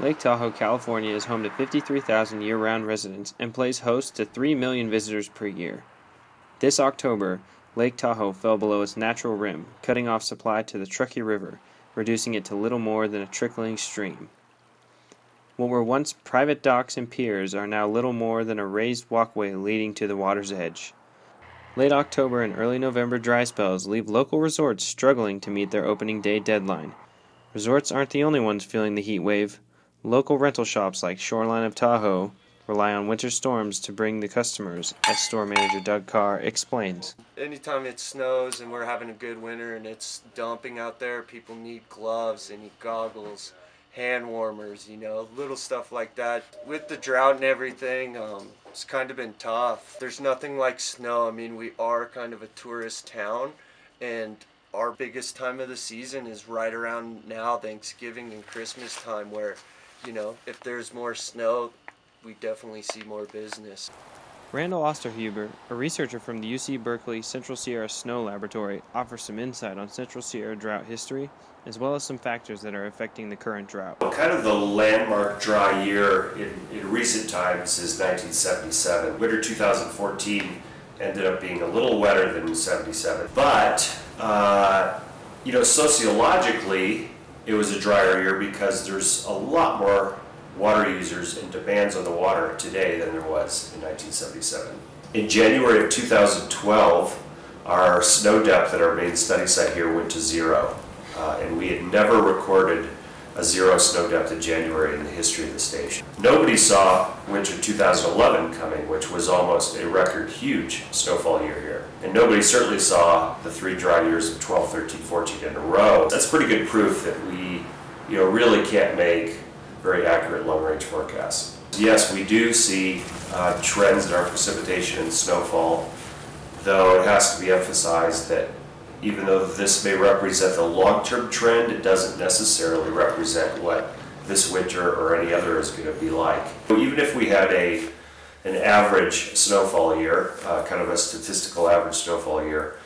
Lake Tahoe, California is home to 53,000 year-round residents and plays host to 3 million visitors per year. This October, Lake Tahoe fell below its natural rim, cutting off supply to the Truckee River, reducing it to little more than a trickling stream. What were once private docks and piers are now little more than a raised walkway leading to the water's edge. Late October and early November dry spells leave local resorts struggling to meet their opening day deadline. Resorts aren't the only ones feeling the heat wave. Local rental shops like Shoreline of Tahoe rely on winter storms to bring the customers, as store manager Doug Carr explains. Anytime it snows and we're having a good winter and it's dumping out there, people need gloves, they need goggles, hand warmers, little stuff like that. With the drought and everything, it's kind of been tough. There's nothing like snow. I mean, we are kind of a tourist town, and our biggest time of the season is right around now, Thanksgiving and Christmas time, where, if there's more snow, we definitely see more business. Randall Osterhuber, a researcher from the UC Berkeley Central Sierra Snow Laboratory, offers some insight on Central Sierra drought history, as well as some factors that are affecting the current drought. Kind of the landmark dry year in recent times is 1977. Winter 2014 ended up being a little wetter than 77. But, sociologically, it was a drier year because there's a lot more water users and demands on the water today than there was in 1977. In January of 2012, our snow depth at our main study site here went to 0. And we had never recorded a 0 snow depth in January in the history of the station. Nobody saw winter 2011 coming, which was almost a record huge snowfall year here. And nobody certainly saw the 3 dry years of 12, 13, 14 in a row. That's pretty good proof that we really can't make very accurate long-range forecasts. Yes, we do see trends in our precipitation and snowfall, though it has to be emphasized that even though this may represent the long-term trend, it doesn't necessarily represent what this winter or any other is going to be like. Even if we had an average snowfall year, kind of a statistical average snowfall year,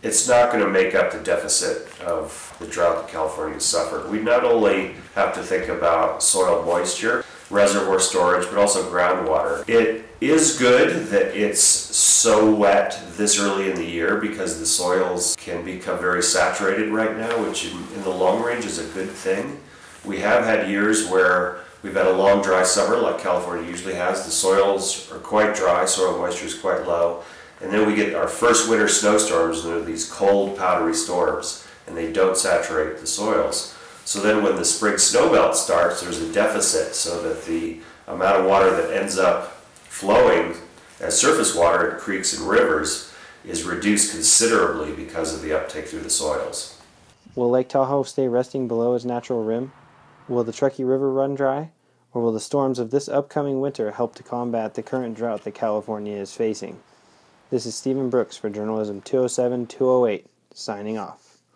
it's not going to make up the deficit of the drought that California has suffered. We not only have to think about soil moisture, reservoir storage, but also groundwater. It is good that it's so wet this early in the year because the soils can become very saturated right now, which in the long range is a good thing. We have had years where we've had a long dry summer like California usually has. The soils are quite dry, soil moisture is quite low. And then we get our first winter snowstorms, and they're these cold, powdery storms, and they don't saturate the soils. So then when the spring snowmelt starts, there's a deficit so that the amount of water that ends up flowing as surface water in creeks and rivers is reduced considerably because of the uptake through the soils. Will Lake Tahoe stay resting below its natural rim? Will the Truckee River run dry? Or will the storms of this upcoming winter help to combat the current drought that California is facing? This is Stephen Brooks for Journalism 207-208, signing off.